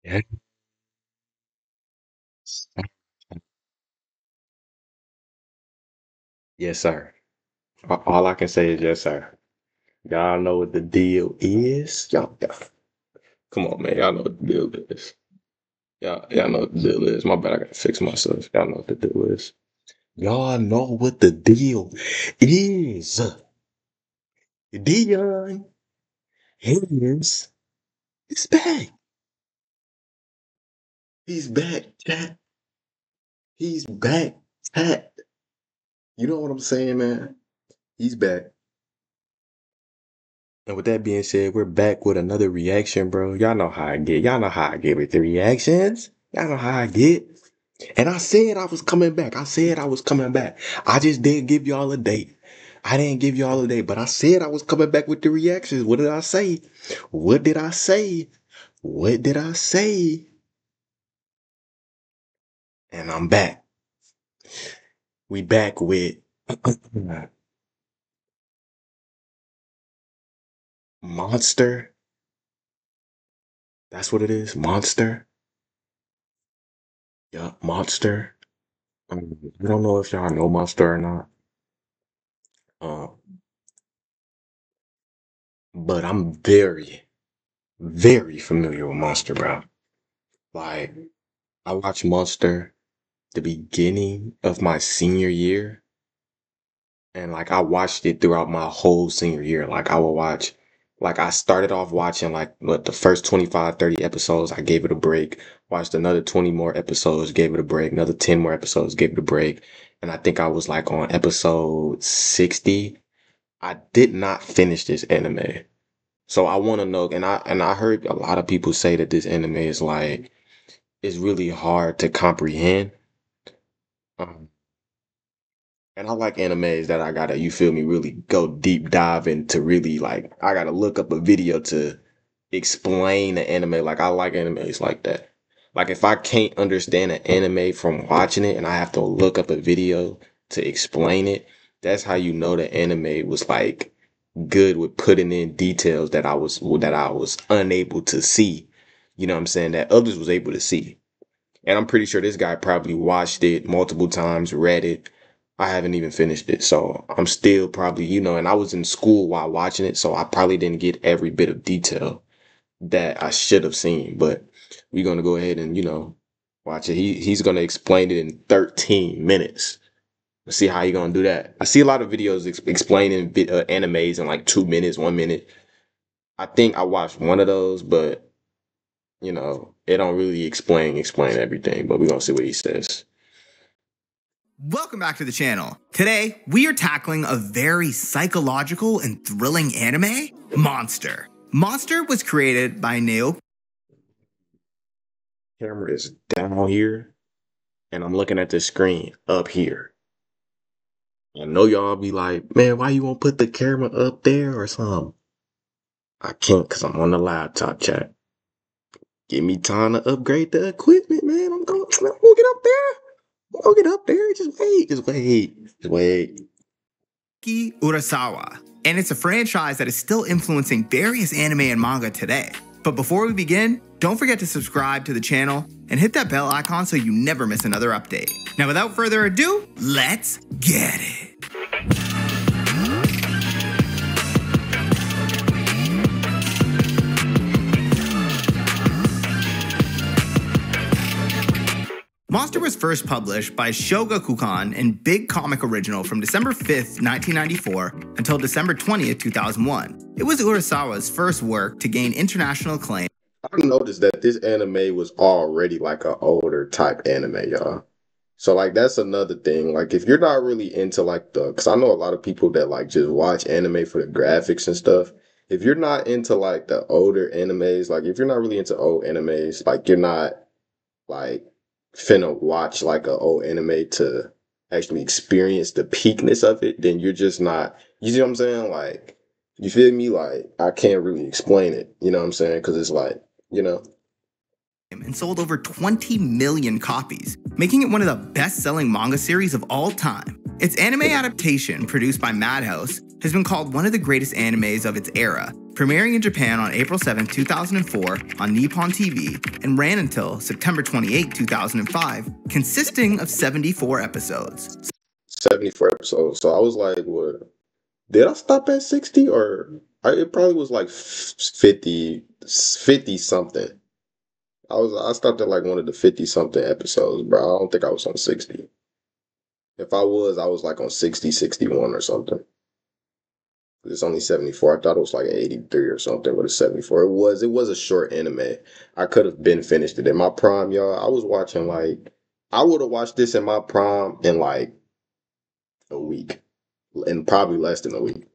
Yes, yes, sir. All I can say is yes, sir. Y'all know what the deal is. Y'all, come on, man. Y'all know what the deal is. Y'all know what the deal is. My bad. I gotta fix myself. Y'all know what the deal is. Y'all know what the deal is. Dion Hayes is back. He's back, chat. He's back, chat. You know what I'm saying, man? He's back. And with that being said, we're back with another reaction, bro. Y'all know how I get. Y'all know how I get with the reactions. Y'all know how I get. And I said I was coming back. I said I was coming back. I just didn't give y'all a date. I didn't give y'all a date, but I said I was coming back with the reactions. What did I say? What did I say? What did I say? And I'm back. We back with Monster. That's what it is. Monster. Yeah, Monster. I don't know if y'all know Monster or not. Uh, but I'm very, very familiar with Monster, bro. Like, I watched Monster the beginning of my senior year. And like I watched it throughout my whole senior year. Like I would watch, like I started off watching like what the first 25, 30 episodes, I gave it a break, watched another 20 more episodes, gave it a break, another 10 more episodes, gave it a break. And I think I was like on episode 60. I did not finish this anime. So I want to know, and I heard a lot of people say that this anime is like, it's really hard to comprehend. Um, And I like animes that I gotta, you feel me, really go deep dive into really like, I gotta look up a video to explain the anime. Like, I like animes like that. Like, if I can't understand an anime from watching it and I have to look up a video to explain it, that's how you know the anime was like good with putting in details that I was unable to see. You know what I'm saying? That others was able to see. And I'm pretty sure this guy probably watched it multiple times, read it. I haven't even finished it. So I'm still probably, and I was in school while watching it. So I probably didn't get every bit of detail that I should have seen. But we're going to go ahead and, watch it. He's going to explain it in 13 minutes. Let's see how he going to do that. I see a lot of videos explaining animes in like 2 minutes, 1 minute. I think I watched one of those, but it don't really explain everything, but we're gonna see what he says. Welcome back to the channel. Today, we are tackling a very psychological and thrilling anime, Monster. Monster was created by Neo. Camera is down here, and I'm looking at the screen up here. I know y'all be like, man, why you won't put the camera up there or something? I can't because I'm on the laptop chat. Give me time to upgrade the equipment, man. I'm gonna get up there. I'll get up there. Just wait. Just wait. Just wait. Urasawa, and it's a franchise that is still influencing various anime and manga today. But before we begin, don't forget to subscribe to the channel and hit that bell icon so you never miss another update. Now, without further ado, let's get it. Monster was first published by Shogakukan and Big Comic Original from December 5th, 1994 until December 20th, 2001. It was Urasawa's first work to gain international acclaim. I noticed that this anime was already like an older type anime, y'all. So like that's another thing. Like if you're not really into like because I know a lot of people that like just watch anime for the graphics and stuff. If you're not into like the older animes, like if you're not really into old animes, like you're not like finna watch like a old anime to actually experience the peakness of it, then you're just not. You see what I'm saying? Like you feel me? Like I can't really explain it. You know what I'm saying? Because it's like and sold over 20 million copies, making it one of the best-selling manga series of all time. Its anime adaptation, produced by Madhouse, has been called one of the greatest animes of its era, premiering in Japan on April 7, 2004 on Nippon TV and ran until September 28, 2005, consisting of 74 episodes. 74 episodes. So I was like, what? Did I stop at 60 or it probably was like 50 something. I stopped at like one of the 50 something episodes, bro. I don't think I was on 60. If I was like on 60, 61 or something. It's only 74. I thought it was like 83 or something, but it's 74. It was a short anime. I could have been finished it in my prime, y'all. I was watching like I would have watched this in my prime in like a week. And probably less than a week.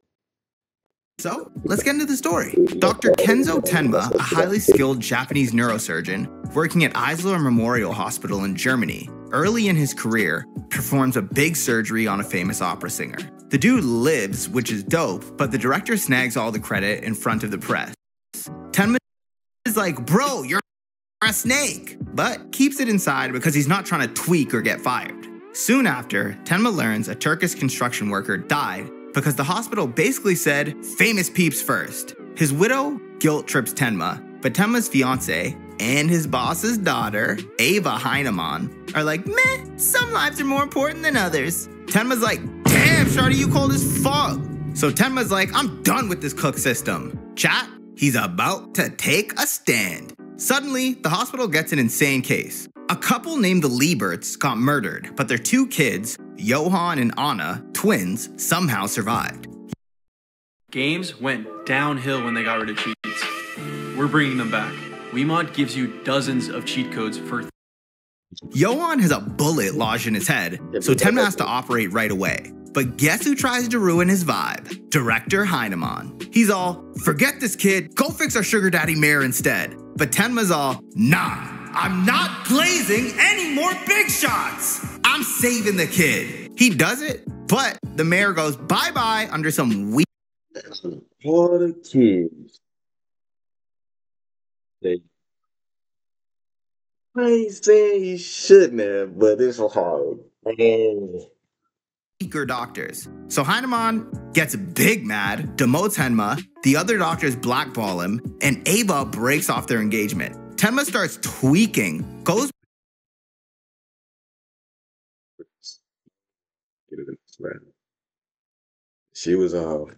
So, let's get into the story. Dr. Kenzo Tenma, a highly skilled Japanese neurosurgeon working at Eisler Memorial Hospital in Germany, early in his career, performs a big surgery on a famous opera singer. The dude lives, which is dope, but the director snags all the credit in front of the press. Tenma is like, bro, you're a snake, but keeps it inside because he's not trying to tweak or get fired. Soon after, Tenma learns a Turkish construction worker died because the hospital basically said, famous peeps first. His widow guilt trips Tenma, but Tenma's fiance and his boss's daughter, Ava Heinemann, are like, meh, some lives are more important than others. Tenma's like, damn, shawty, you cold as fuck. So Tenma's like, I'm done with this cook system. Chat, he's about to take a stand. Suddenly, the hospital gets an insane case. A couple named the Lieberts got murdered, but their two kids, Johann and Anna, twins, somehow survived. Games went downhill when they got rid of cheats. We're bringing them back. Wiimod gives you dozens of cheat codes for... Johann has a bullet lodged in his head, so Tenma has to operate right away. But guess who tries to ruin his vibe? Director Heinemann. He's all, forget this kid, go fix our sugar daddy mayor instead. But Tenma's all, nah, I'm not glazing any more big shots. I'm saving the kid. He does it, but the mayor goes bye-bye under some weak... For the kids. I ain't saying he shouldn't have, but it's hard. Man. weaker doctors. So Heinemann gets big mad, demotes Tenma, the other doctors blackball him, and Ava breaks off their engagement. Tenma starts tweaking, goes... She was and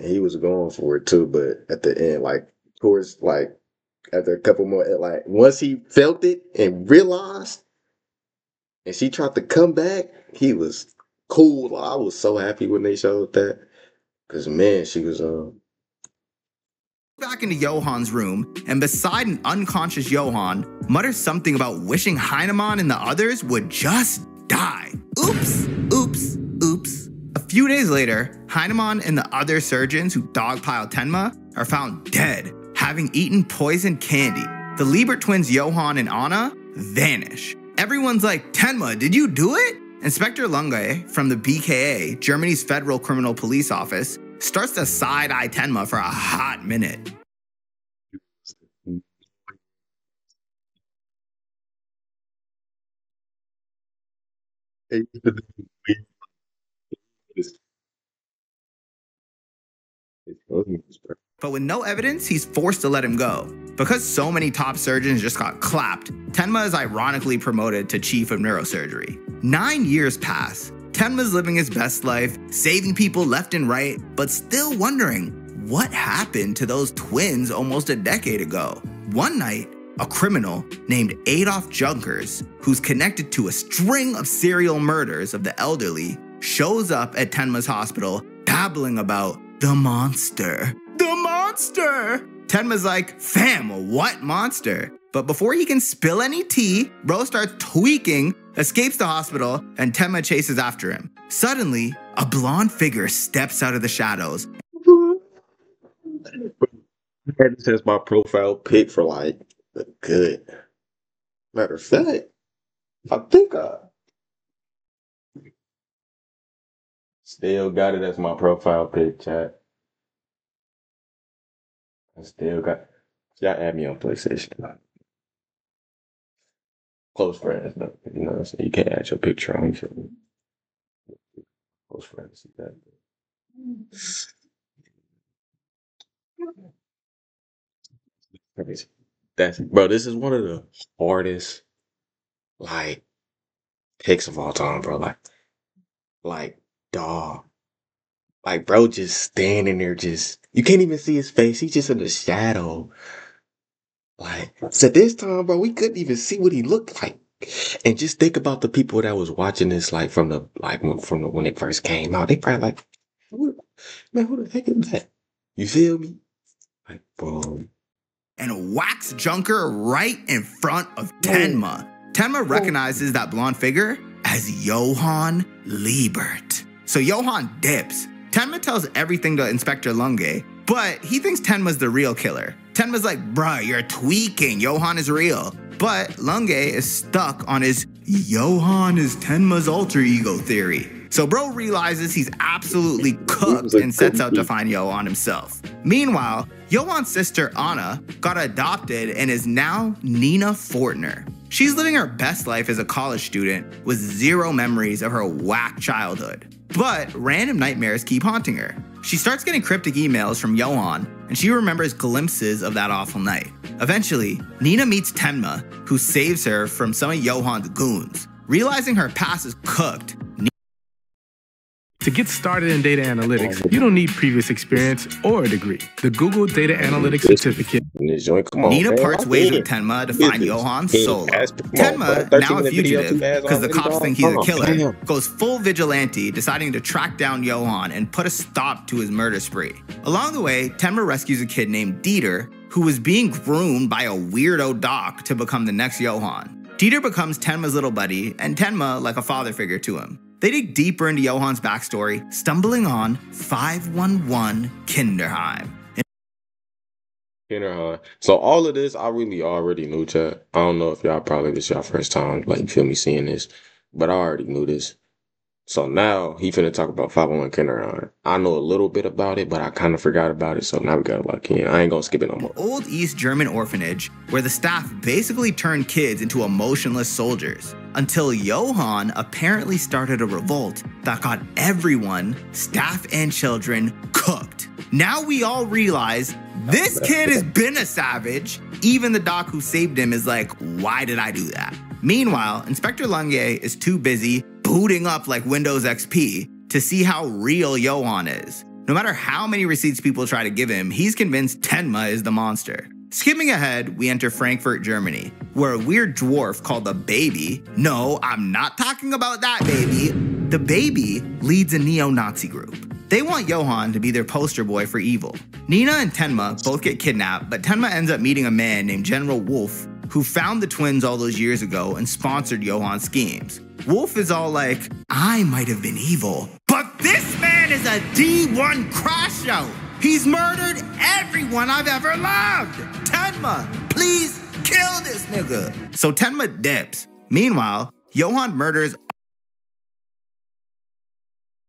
he was going for it too, but at the end, like towards like after a couple more, like once he felt it and realized, and she tried to come back, he was cool. I was so happy when they showed that, because man, she was back into Johann's room, and beside an unconscious Johann, mutters something about wishing Heinemann and the others would just die. Oops, oops, oops. A few days later, Heinemann and the other surgeons who dogpiled Tenma are found dead, having eaten poisoned candy. The Liebert twins Johann and Anna vanish. Everyone's like, Tenma, did you do it? Inspector Lunge from the BKA, Germany's Federal Criminal Police Office, starts to side-eye Tenma for a hot minute. But with no evidence, he's forced to let him go. Because so many top surgeons just got clapped, Tenma is ironically promoted to chief of neurosurgery. 9 years pass. Tenma's living his best life, saving people left and right, but still wondering, what happened to those twins almost a decade ago? One night, a criminal named Adolf Junkers, who's connected to a string of serial murders of the elderly, shows up at Tenma's hospital, babbling about the monster. The monster! Tenma's like, fam, what monster? But before he can spill any tea, bro starts tweaking, escapes the hospital, and Tenma chases after him. Suddenly, a blonde figure steps out of the shadows. This is my profile pic for like a good. Matter of fact, I think I still got it as my profile pic, chat. I still got. Y'all add me on PlayStation. Close friends, though. You know what I'm saying? You can't add your picture on each other. Close friends. Crazy. That's bro. This is one of the hardest like picks of all time, bro. Like dog. Like bro, just standing there, just you can't even see his face. He's just in the shadow. Like so this time, bro, we couldn't even see what he looked like. And just think about the people that was watching this, like from the when it first came out. They probably like, man, who the heck is that? You feel me? Like, bro. And whacks Junker right in front of Tenma. Tenma recognizes that blonde figure as Johann Liebert. So Johann dips. Tenma tells everything to Inspector Lunge, but he thinks Tenma's the real killer. Tenma's like, bruh, you're tweaking. Johann is real. But Lunge is stuck on his Johann is Tenma's alter ego theory. So bro realizes he's absolutely cooked and sets out to find Johann himself. Meanwhile, Johann's sister Anna got adopted and is now Nina Fortner. She's living her best life as a college student with zero memories of her whack childhood. But random nightmares keep haunting her. She starts getting cryptic emails from Johann, and she remembers glimpses of that awful night. Eventually, Nina meets Tenma, who saves her from some of Johann's goons. Realizing her past is cooked, to get started in data analytics, you don't need previous experience or a degree. The Google Data Analytics Certificate. Nina parts ways with Tenma to find Johann solo. Tenma, now a fugitive because the cops think he's a killer, goes full vigilante, deciding to track down Johann and put a stop to his murder spree. Along the way, Tenma rescues a kid named Dieter, who was being groomed by a weirdo doc to become the next Johann. Dieter becomes Tenma's little buddy, and Tenma like a father figure to him. They dig deeper into Johann's backstory, stumbling on 511 Kinderheim. Kinderheim. So all of this, I really already knew, chat. I don't know if y'all probably this y'all first time, like, you feel me, seeing this, but I already knew this. So now he finna talk about 501 Kinderheim. I know a little bit about it, but I kind of forgot about it, so now we gotta lock in. I ain't gonna skip it no more. Old East German orphanage where the staff basically turned kids into emotionless soldiers until Johann apparently started a revolt that got everyone, staff and children, cooked. Now we all realize this kid has been a savage. Even the doc who saved him is like, why did I do that? Meanwhile, Inspector Lunge is too busy booting up like Windows XP to see how real Johann is. No matter how many receipts people try to give him, he's convinced Tenma is the monster. Skipping ahead, we enter Frankfurt, Germany, where a weird dwarf called the Baby, no, I'm not talking about that baby, the Baby leads a neo-Nazi group. They want Johann to be their poster boy for evil. Nina and Tenma both get kidnapped, but Tenma ends up meeting a man named General Wolf, who found the twins all those years ago and sponsored Johann's schemes. Wolf is all like, I might have been evil, but this man is a D1 crash out. He's murdered everyone I've ever loved. Tenma, please kill this nigga. So Tenma dips. Meanwhile, Johann murders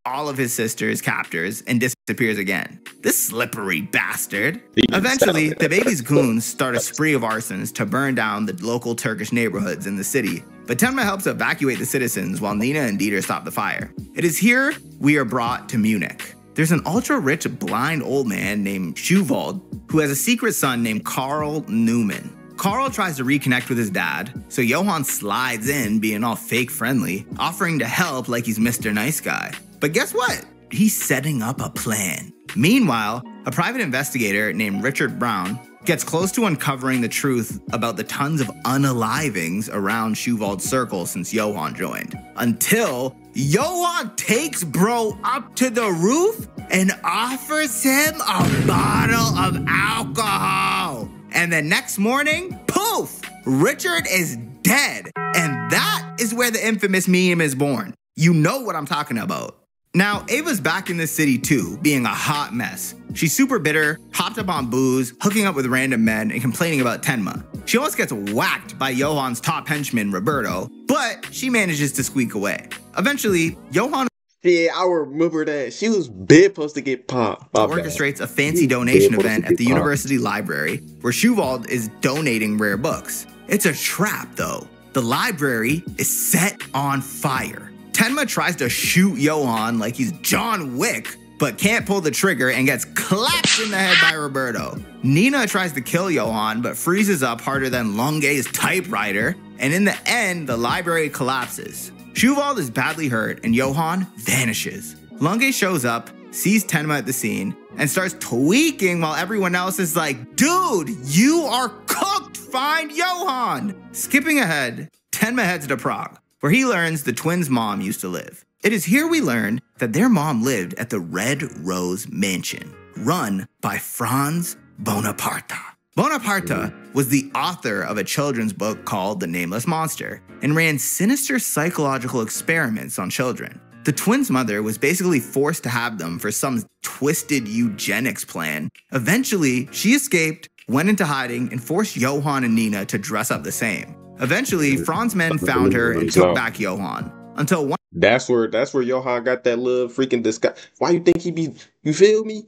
all of his sister's captors and disappears again. This slippery bastard. Eventually, the Baby's goons start a spree of arsons to burn down the local Turkish neighborhoods in the city, but Tenma helps evacuate the citizens while Nina and Dieter stop the fire. It is here we are brought to Munich. There's an ultra-rich blind old man named Schuwald who has a secret son named Karl Newman. Karl tries to reconnect with his dad, so Johann slides in being all fake friendly, offering to help like he's Mr. Nice Guy. But guess what? He's setting up a plan. Meanwhile, a private investigator named Richard Brown gets close to uncovering the truth about the tons of unalivings around Schuwald's circle since Johann joined. Until Johann takes bro up to the roof and offers him a bottle of alcohol. And the next morning, poof, Richard is dead. And that is where the infamous meme is born. You know what I'm talking about. Now, Ava's back in the city too, being a hot mess. She's super bitter, hopped up on booze, hooking up with random men, and complaining about Tenma. She almost gets whacked by Johann's top henchman, Roberto, but she manages to squeak away. Eventually, Johann Yeah, I remember that. She was big supposed to get popped. orchestrates a fancy donation event at the university library where Schuwald is donating rare books. It's a trap though. The library is set on fire. Tenma tries to shoot Johan like he's John Wick, but can't pull the trigger and gets clapped in the head by Roberto. Nina tries to kill Johan, but freezes up harder than Longe's typewriter, and in the end, the library collapses. Schuwald is badly hurt, and Johan vanishes. Longe shows up, sees Tenma at the scene, and starts tweaking while everyone else is like, dude, you are cooked, find Johan! Skipping ahead, Tenma heads to Prague, where he learns the twins' mom used to live. It is here we learn that their mom lived at the Red Rose Mansion, run by Franz Bonaparte. Bonaparte was the author of a children's book called The Nameless Monster and ran sinister psychological experiments on children. The twins' mother was basically forced to have them for some twisted eugenics plan. Eventually, she escaped, went into hiding, and forced Johan and Nina to dress up the same. Eventually, Franz's men found her and took back Johan. Until one That's where Johan got that little freaking disguise. Why you think he be? You feel me?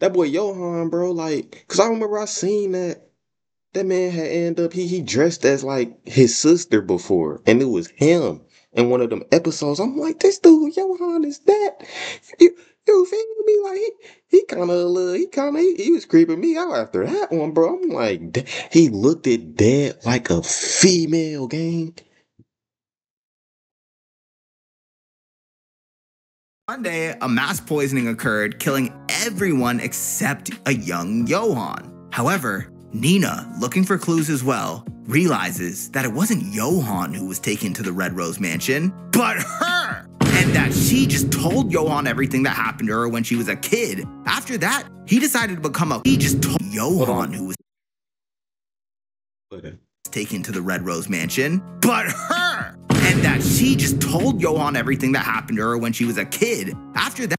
That boy Johan, bro. Like, cause I remember I seen that man had ended up he dressed as like his sister before, and it was him in one of them episodes. I'm like, this dude Johan is that? You feel me? Like he was creeping me out after that one, bro. I'm like, he looked at that like a female gang. One day, a mass poisoning occurred, killing everyone except a young Johan. However, Nina, looking for clues as well, realizes that it wasn't Johan who was taken to the Red Rose Mansion, but her! And that she just told Johan everything that happened to her when she was a kid. After that, he decided to become a... He just told Johan who was taken to the Red Rose Mansion, but her! And that she just told Johan everything that happened to her when she was a kid. After that...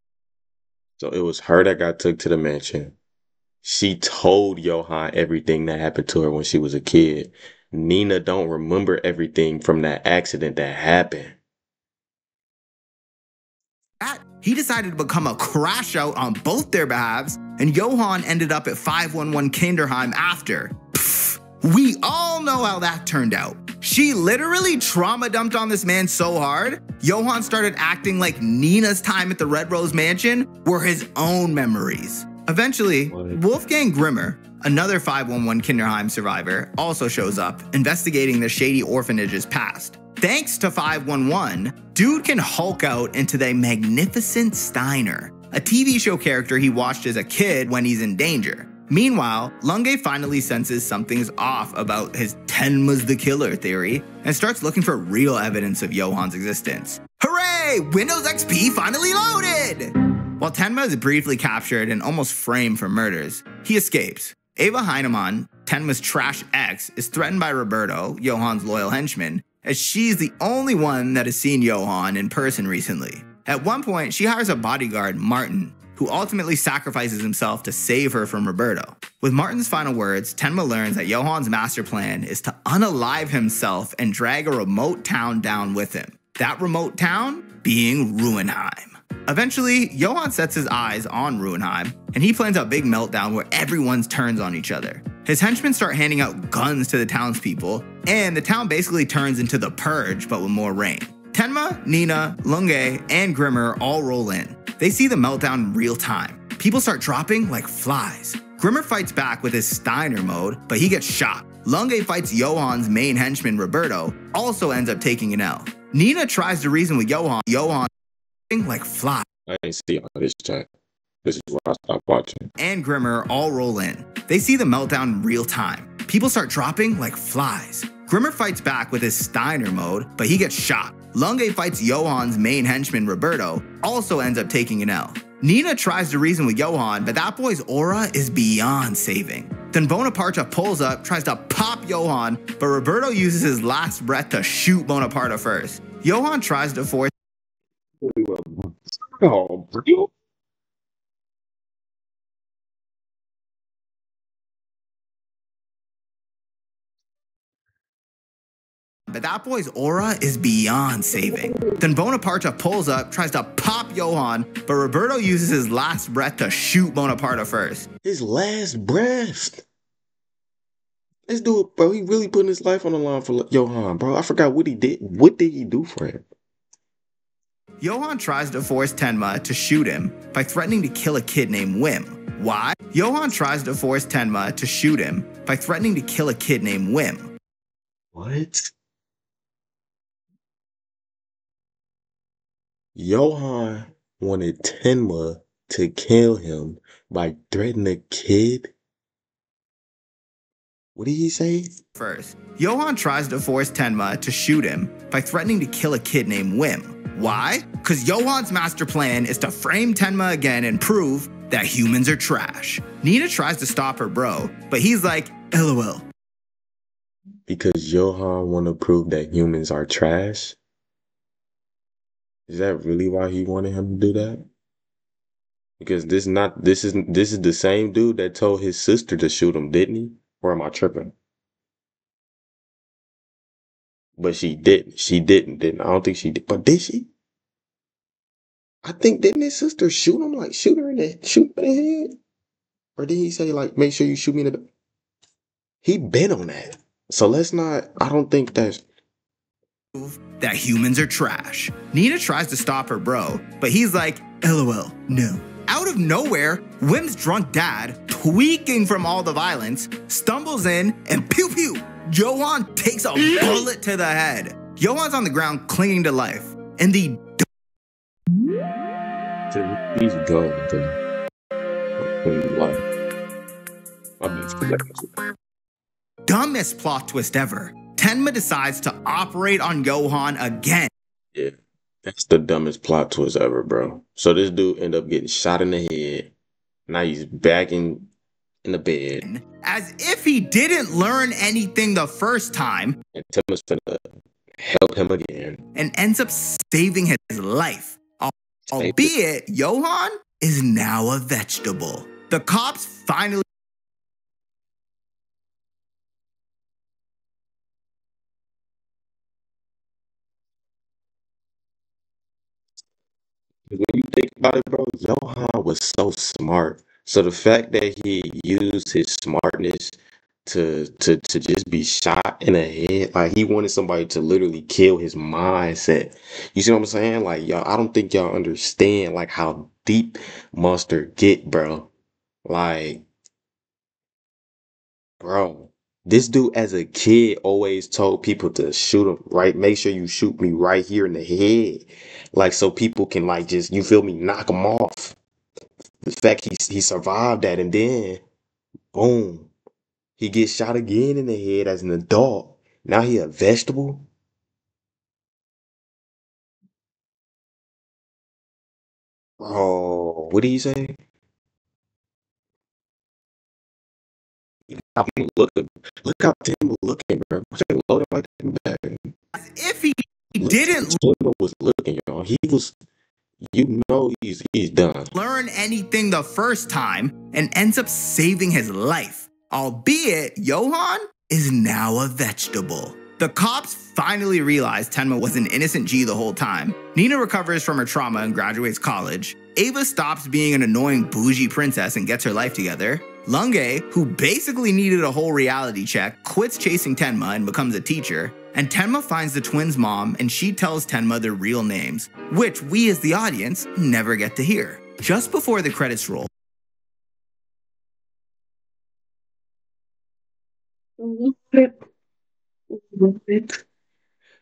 So it was her that got took to the mansion. She told Johan everything that happened to her when she was a kid. Nina don't remember everything from that accident that happened. He decided to become a crash out on both their behalves, and Johan ended up at 511 Kinderheim after. Pfft, we all know how that turned out. She literally trauma dumped on this man so hard, Johan started acting like Nina's time at the Red Rose Mansion were his own memories. Eventually, Wolfgang Grimmer, another 511 Kinderheim survivor, also shows up, investigating the shady orphanage's past. Thanks to 511, dude can Hulk out into the magnificent Steiner, a TV show character he watched as a kid when he's in danger. Meanwhile, Lunge finally senses something's off about his Tenma's the killer theory and starts looking for real evidence of Johan's existence. Hooray! Windows XP finally loaded! While Tenma is briefly captured and almost framed for murders, he escapes. Eva Heinemann, Tenma's trash ex, is threatened by Roberto, Johan's loyal henchman, as she's the only one that has seen Johan in person recently. At one point, she hires a bodyguard, Martin, who ultimately sacrifices himself to save her from Roberto. With Martin's final words, Tenma learns that Johan's master plan is to unalive himself and drag a remote town down with him. That remote town being Ruinheim. Eventually, Johan sets his eyes on Ruinheim, and he plans a big meltdown where everyone turns on each other. His henchmen start handing out guns to the townspeople, and the town basically turns into the Purge, but with more rain. Tenma, Nina, Lunge, and Grimmer all roll in. They see the meltdown in real time. People start dropping like flies. Grimmer fights back with his Steiner mode, but he gets shot. Lunge fights Johan's main henchman, Roberto, also ends up taking an L. Nina tries to reason with Johan like flies. I ain't see all this chat. This is why I stopped watching. And Grimmer all roll in. They see the meltdown in real time. People start dropping like flies. Grimmer fights back with his Steiner mode, but he gets shot. Lunge fights Johan's main henchman, Roberto, also ends up taking an L. Nina tries to reason with Johan, but that boy's aura is beyond saving. Then Bonaparte pulls up, tries to pop Johan, but Roberto uses his last breath to shoot Bonaparte first. Johan tries to force Oh, bro. but that boy's aura is beyond saving. Then Bonaparte pulls up, tries to pop Johan, but Roberto uses his last breath to shoot Bonaparte first. His last breath. This dude, bro, he really putting his life on the line for Johan, bro. I forgot what he did. What did he do for him? Johan tries to force Tenma to shoot him by threatening to kill a kid named Wim. Why? Johan tries to force Tenma to shoot him by threatening to kill a kid named Wim. What? Johan wanted Tenma to kill him by threatening a kid? What did he say? First, Johan tries to force Tenma to shoot him by threatening to kill a kid named Wim. Why? Because Johan's master plan is to frame Tenma again and prove that humans are trash. Nina tries to stop her bro, but he's like, LOL. Because Johan want to prove that humans are trash? Is that really why he wanted him to do that? Because this is the same dude that told his sister to shoot him, didn't he? Or am I tripping? But she didn't. She didn't. I don't think she did. But did she? I think didn't his sister shoot him? Like shoot him in the head? Or did he say like make sure you shoot me in the? He been on that. So let's not. I don't think that's that humans are trash. Nina tries to stop her bro, but he's like, LOL, no. Out of nowhere, Wim's drunk dad, tweaking from all the violence, stumbles in and pew pew. Johan takes a bullet to the head. Johan's on the ground clinging to life. And the he's gone. dumbest plot twist ever. Tenma decides to operate on Johan again. Yeah, that's the dumbest plot twist ever, bro. So this dude ended up getting shot in the head. Now he's back in the bed. As if he didn't learn anything the first time. And Tenma's gonna help him again. And ends up saving his life. Albeit, Johan is now a vegetable. The cops finally... When you think about it, bro, Johan was so smart. So the fact that he used his smartness to just be shot in the head, like he wanted somebody to literally kill his mindset. You see what I'm saying? Like y'all, I don't think y'all understand like how deep Monster get, bro. Like, bro, this dude as a kid always told people to shoot him right. Make sure you shoot me right here in the head, like so people can like just you feel me knock him off. The fact he survived that and then boom, he gets shot again in the head as an adult. Now he a vegetable. Bro, what did he say? Look, look how Tim looking, bro. Look like back. As if he didn't was looking, y'all. He was, you know, he's done. Learn anything the first time and ends up saving his life. Albeit, Johan is now a vegetable. The cops finally realize Tenma was an innocent G the whole time. Nina recovers from her trauma and graduates college. Ava stops being an annoying bougie princess and gets her life together. Lunge, who basically needed a whole reality check, quits chasing Tenma and becomes a teacher. And Tenma finds the twins' mom and she tells Tenma their real names, which we as the audience never get to hear. Just before the credits roll,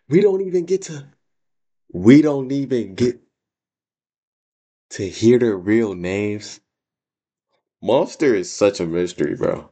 We don't even get to hear their real names. Monster is such a mystery, bro.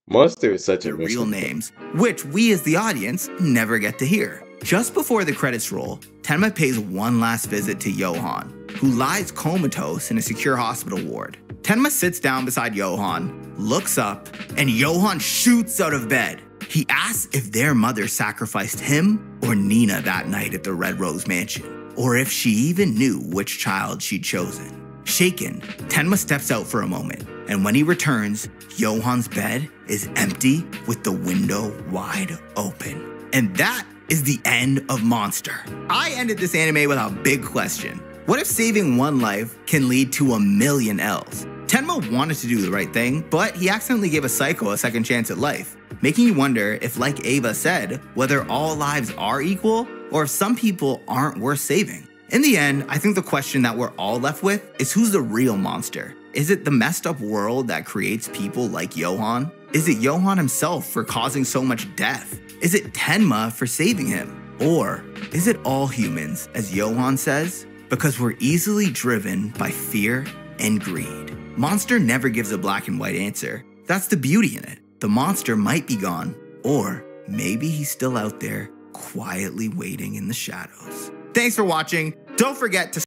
Monster is such a mystery. Real names, which we as the audience never get to hear. Just before the credits roll, Tenma pays one last visit to Johan, who lies comatose in a secure hospital ward. Tenma sits down beside Johan, looks up, and Johan shoots out of bed. He asks if their mother sacrificed him or Nina that night at the Red Rose Mansion, or if she even knew which child she'd chosen. Shaken, Tenma steps out for a moment, and when he returns, Johan's bed is empty with the window wide open. And that is the end of Monster. I ended this anime with a big question. What if saving one life can lead to 1,000,000 else? Tenma wanted to do the right thing, but he accidentally gave a psycho a second chance at life, making you wonder if, like Ava said, whether all lives are equal or if some people aren't worth saving. In the end, I think the question that we're all left with is who's the real monster? Is it the messed up world that creates people like Johan? Is it Johan himself for causing so much death? Is it Tenma for saving him? Or is it all humans, as Johan says? Because we're easily driven by fear and greed. Monster never gives a black and white answer. That's the beauty in it. The monster might be gone, or maybe he's still out there, quietly waiting in the shadows. Thanks for watching. Don't forget to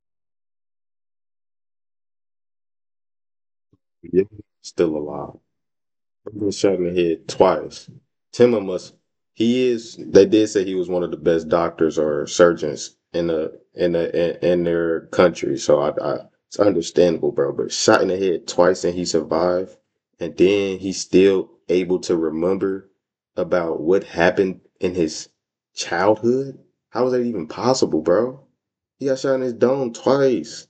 Yeah, still alive. I've been shot in the head twice. Timma must. He is. They did say he was one of the best doctors or surgeons in their country. So it's understandable, bro. But shot in the head twice and he survived, and then he's still able to remember about what happened in his childhood. How is that even possible, bro? He got shot in his dome twice.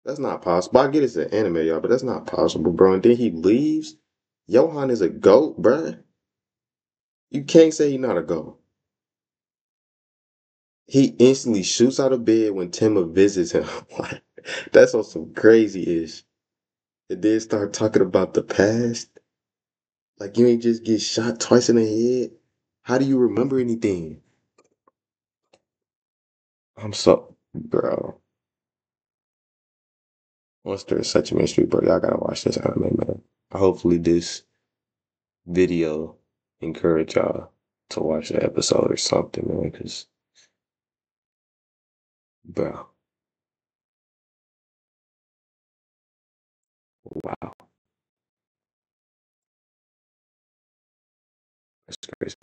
That's not possible. I get it's an anime, y'all, but that's not possible, bro. And then he leaves. Johan is a goat, bruh. You can't say he's not a goat. He instantly shoots out of bed when Timma visits him. Like, that's on some crazy ish. And then start talking about the past. Like you ain't just get shot twice in the head. How do you remember anything? I'm so, bro. Monster is such a mystery, bro. Y'all gotta watch this anime, man. Hopefully this video encourage y'all to watch the episode or something, man, because, bro, wow, that's crazy.